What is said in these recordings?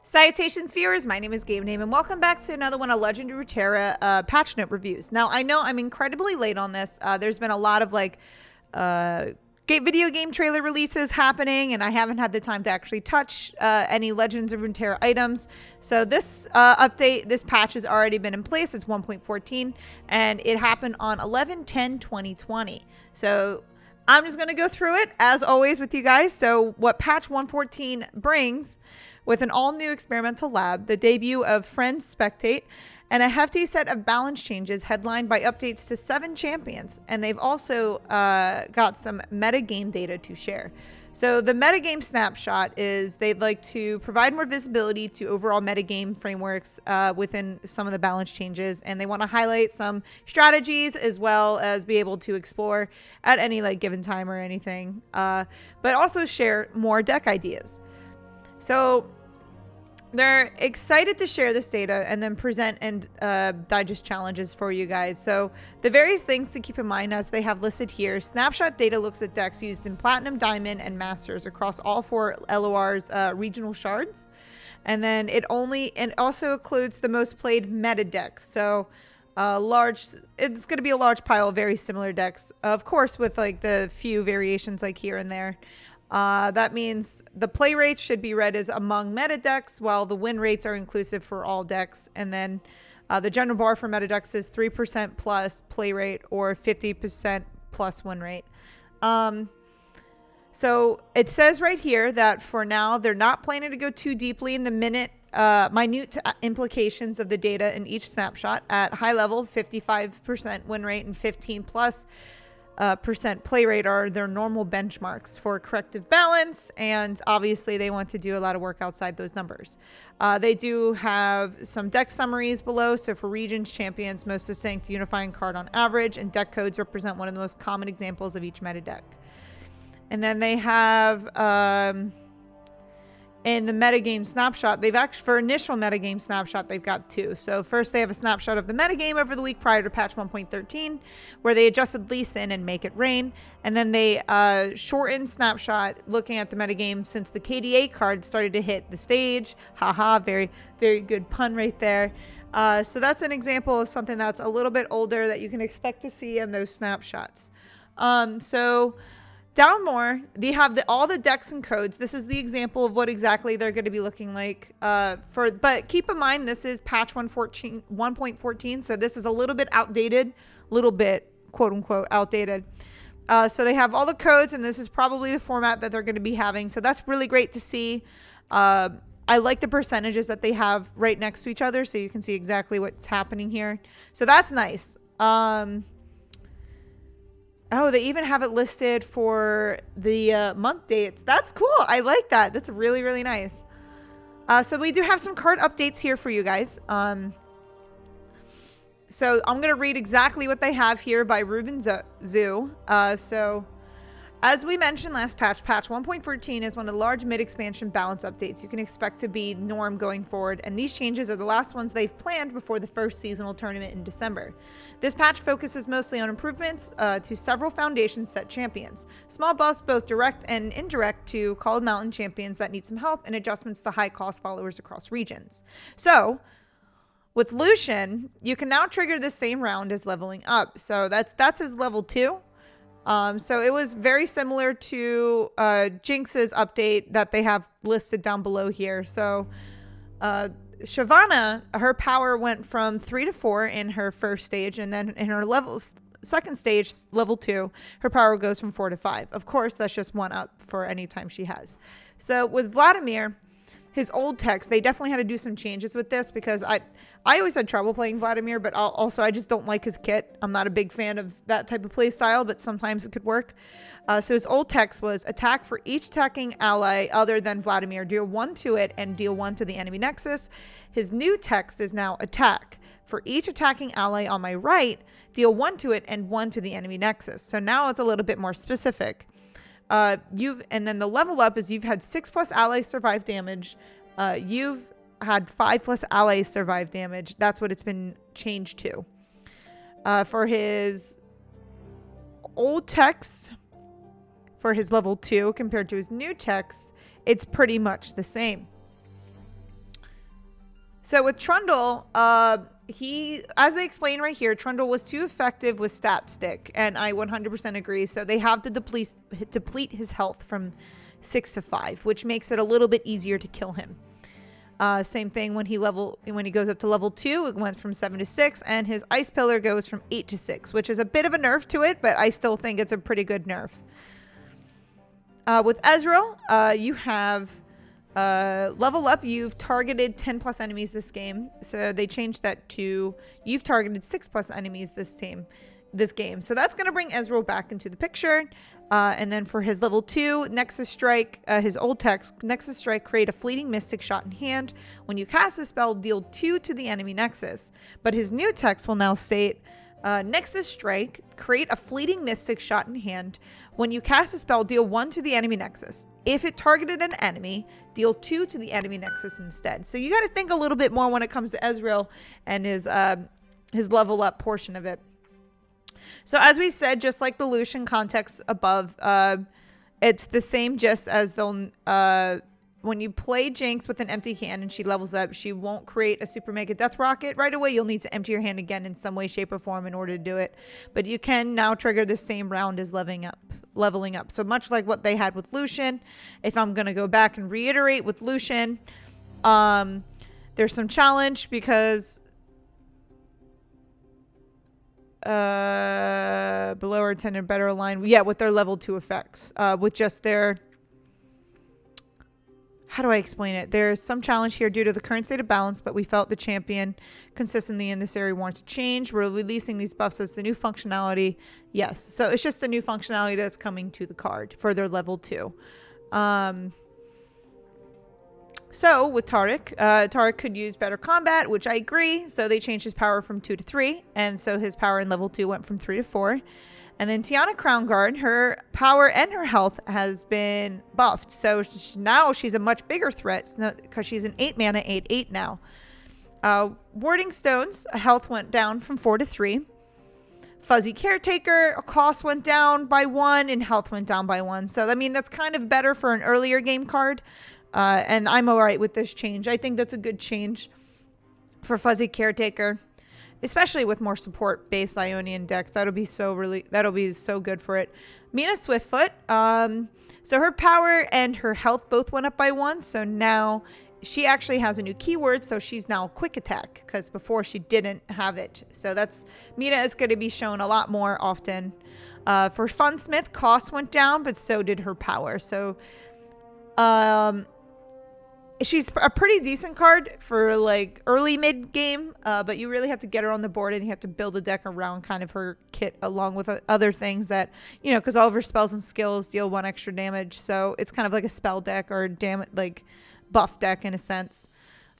Salutations viewers, my name is Game Name and welcome back to another one of Legend of Runeterra patch note reviews. Now I know I'm incredibly late on this. There's been a lot of video game trailer releases happening and I haven't had the time to actually touch any Legends of Runeterra items. So this update, this patch has already been in place. It's 1.14 and it happened on 11/10/2020. So I'm just going to go through it as always with you guys. So what patch 114 brings with an all-new experimental lab, the debut of Friends Spectate, and a hefty set of balance changes headlined by updates to 7 champions. And they've also got some metagame data to share. So the metagame snapshot is they'd like to provide more visibility to overall metagame frameworks within some of the balance changes. And they want to highlight some strategies as well as be able to explore at any given time or anything. But also share more deck ideas. So they're excited to share this data and then present and digest challenges for you guys. So the various things to keep in mind as they have listed here: snapshot data looks at decks used in Platinum, Diamond, and Masters across all 4 LOR's regional shards. And then it also includes the most played meta decks. So it's going to be a large pile of very similar decks, of course, with the few variations here and there. That means the play rates should be read as among meta decks, while the win rates are inclusive for all decks. And then the general bar for meta decks is 3% plus play rate or 50% plus win rate. So it says right here that for now, they're not planning to go too deeply in the minute implications of the data in each snapshot. At high level, 55% win rate and 15 plus percent play rate are their normal benchmarks for corrective balance, and obviously they want to do a lot of work outside those numbers. They do have some deck summaries below. So for regions, champions, most distinct unifying card on average, and deck codes represent one of the most common examples of each meta deck. And then they have in the metagame snapshot, for initial metagame snapshot, they've got 2. So first they have a snapshot of the metagame over the week prior to patch 1.13, where they adjusted Lee Sin and Make It Rain. And then they shortened snapshot looking at the metagame since the KDA card started to hit the stage. Haha, very, very good pun right there. So that's an example of something that's a little bit older that you can expect to see in those snapshots. So down more, they have all the decks and codes. This is the example of what exactly they're going to be looking like. But keep in mind, this is patch 1.14, so this is a little bit outdated, quote unquote outdated. So they have all the codes, and this is probably the format that they're going to be having. So that's really great to see. I like the percentages that they have right next to each other, so you can see exactly what's happening here. So that's nice. Oh, they even have it listed for the month dates. That's cool. I like that. That's really, really nice. So we do have some card updates here for you guys. So I'm going to read exactly what they have here by Ruben Zoo. So as we mentioned last patch 1.14 is one of the large mid-expansion balance updates you can expect to be norm going forward, and these changes are the last ones they've planned before the first seasonal tournament in December. This patch focuses mostly on improvements to several foundation set champions, small buffs both direct and indirect to Call of Mountain champions that need some help, and adjustments to high-cost followers across regions. So with Lucian, you can now trigger the same round as leveling up. So that's his level 2. So it was very similar to Jinx's update that they have listed down below here. So Shyvana, her power went from 3 to 4 in her first stage, and then in her second stage, level 2, her power goes from 4 to 5. Of course, that's just 1 up for any time she has. So with Vladimir, his old text, they definitely had to do some changes with this because I always had trouble playing Vladimir, but I just don't like his kit. I'm not a big fan of that type of play style, but sometimes it could work. So his old text was attack for each attacking ally other than Vladimir, deal 1 to it and deal 1 to the enemy nexus. His new text is now attack for each attacking ally on my right, deal 1 to it and 1 to the enemy nexus. So now it's a little bit more specific. And then the level up is you've had 6 plus allies survive damage. You've had 5 plus allies survive damage. That's what it's been changed to. For his old text, for his level 2 compared to his new text, it's pretty much the same. So with Trundle, as they explain right here, Trundle was too effective with Stat Stick, and I 100% agree. So they have to deplete his health from 6 to 5, which makes it a little bit easier to kill him. Same thing when he goes up to level 2, it went from 7 to 6, and his Ice Pillar goes from 8 to 6, which is a bit of a nerf to it, but I still think it's a pretty good nerf. With Ezreal, you have level up. You've targeted 10 plus enemies this game, so they changed that to you've targeted 6 plus enemies this game. So that's going to bring Ezreal back into the picture. And then for his level 2 Nexus Strike, his old text, Nexus Strike, create a fleeting mystic shot in hand. When you cast a spell, deal 2 to the enemy Nexus. But his new text will now state, Nexus Strike, create a fleeting mystic shot in hand. When you cast a spell, deal 1 to the enemy Nexus. If it targeted an enemy, deal 2 to the enemy Nexus instead. So you got to think a little bit more when it comes to Ezreal and his level up portion of it. So as we said, just like the Lucian context above, it's the same just as when you play Jinx with an empty hand and she levels up, she won't create a super mega death rocket right away. You'll need to empty your hand again in some way, shape, or form in order to do it. But you can now trigger the same round as leveling up. So much like what they had with Lucian, if I'm going to go back and reiterate with Lucian, there's some challenge because below are tended better aligned with their level 2 effects, with just their, how do I explain it? There's some challenge here due to the current state of balance, but we felt the champion consistently in this area warrants a change. We're releasing these buffs as the new functionality. Yes, so it's just the new functionality that's coming to the card for their level 2. So with Taric could use better combat, which I agree. So they changed his power from 2 to 3. And so his power in level 2 went from 3 to 4. And then Tiana Crownguard, her power and her health has been buffed. So now she's a much bigger threat because she's an 8 mana 8/8 now. Warding Stones, health went down from 4 to 3. Fuzzy Caretaker, cost went down by 1 and health went down by 1. So, I mean, that's kind of better for an earlier game card. And I'm all right with this change. I think that's a good change for Fuzzy Caretaker, especially with more support-based Ionian decks. That'll be so good for it. Mina Swiftfoot. So her power and her health both went up by 1. So now she actually has a new keyword. So she's now Quick Attack because before she didn't have it. So Mina is going to be shown a lot more often. For Funsmith, cost went down, but so did her power. So she's a pretty decent card for like early mid game, but you really have to get her on the board and you have to build a deck around kind of her kit along with other things that, because all of her spells and skills deal 1 extra damage. So it's kind of like a spell deck or like buff deck in a sense.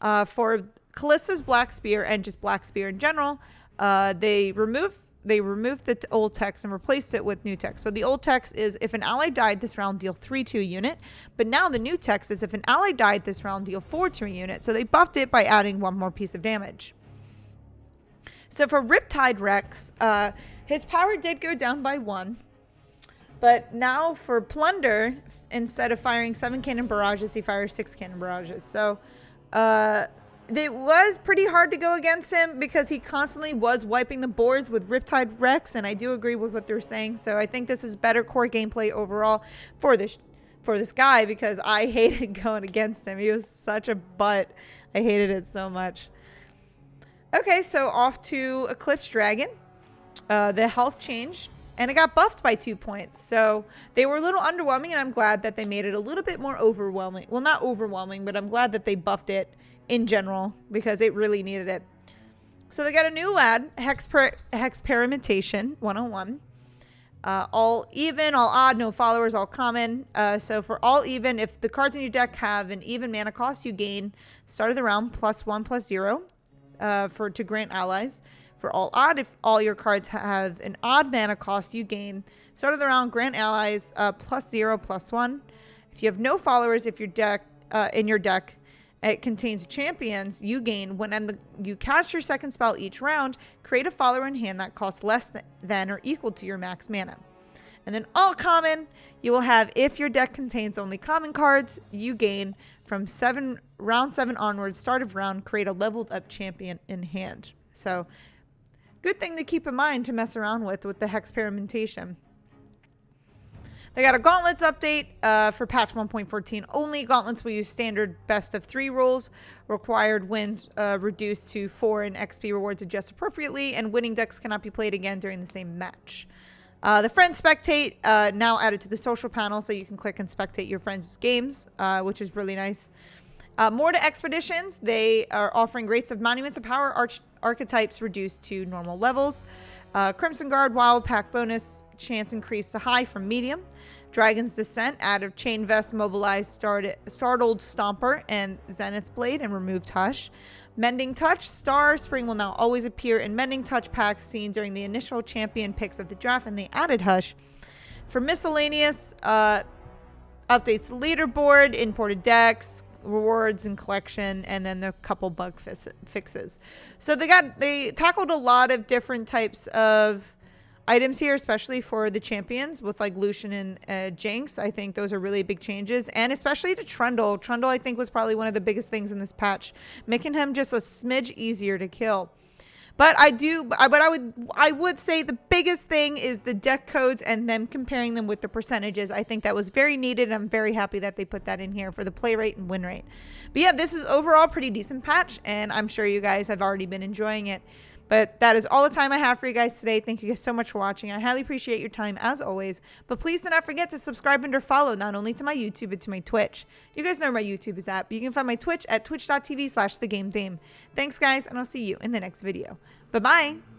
For Kalista's Black Spear and just Black Spear in general, they removed the old text and replaced it with new text. So the old text is if an ally died this round, deal 3 to a unit. But now the new text is if an ally died this round, deal 4 to a unit. So they buffed it by adding 1 more piece of damage. So for Riptide Rex, his power did go down by 1. But now for Plunder, instead of firing 7 cannon barrages, he fires 6 cannon barrages. So it was pretty hard to go against him because he constantly was wiping the boards with Riptide Rex, and I do agree with what they're saying. So I think this is better core gameplay overall for this guy because I hated going against him. He was such a butt. I hated it so much. Okay, so off to Eclipse Dragon. The health changed, and it got buffed by 2 points. So they were a little underwhelming, and I'm glad that they made it a little bit more overwhelming. Well, not overwhelming, but I'm glad that they buffed it in general because it really needed it. So they got a new lad, Hexperimentation 101. All even, all odd, no followers, all common. So for all even, if the cards in your deck have an even mana cost, you gain start of the round +1/+0 to grant allies. For all odd, if all your cards have an odd mana cost, you gain start of the round, grant allies +0/+1. If you have no followers, if your deck in your deck it contains champions, you gain when you cast your second spell each round, create a follower in hand that costs less than or equal to your max mana. And then all common, you will have if your deck contains only common cards, you gain from 7 round 7 onwards, start of round, create a leveled up champion in hand. So good thing to keep in mind to mess around with the hexperimentation. They got a gauntlets update for patch 1.14 only. Gauntlets will use standard best of 3 rules. Required wins reduced to 4 and XP rewards adjust appropriately, and winning decks cannot be played again during the same match. The friend spectate now added to the social panel, so you can click and spectate your friends' games, which is really nice. More to expeditions. They are offering rates of monuments of power archetypes reduced to normal levels. Crimson Guard WoW pack bonus chance increased to high from medium. Dragon's Descent added Chain Vest, Mobilized, Startled Stomper, and Zenith Blade, and removed Hush. Mending Touch. Star Spring will now always appear in Mending Touch packs seen during the initial champion picks of the draft, and they added Hush. For miscellaneous, updates the leaderboard, imported decks, rewards and collection, and then the couple bug fixes. So they tackled a lot of different types of items here, especially for the champions with like Lucian and Jinx. I think those are really big changes, and especially to Trundle. Trundle, I think, was probably one of the biggest things in this patch, making him just a smidge easier to kill. But I would say the biggest thing is the deck codes and them comparing them with the percentages. I think that was very needed. I'm very happy that they put that in here for the play rate and win rate. But yeah, this is overall a pretty decent patch, and I'm sure you guys have already been enjoying it. But that is all the time I have for you guys today. Thank you guys so much for watching. I highly appreciate your time as always. But please do not forget to subscribe and or follow not only to my YouTube but to my Twitch. You guys know where my YouTube is at, but you can find my Twitch at twitch.tv/thegamedame. Thanks guys, and I'll see you in the next video. Bye-bye.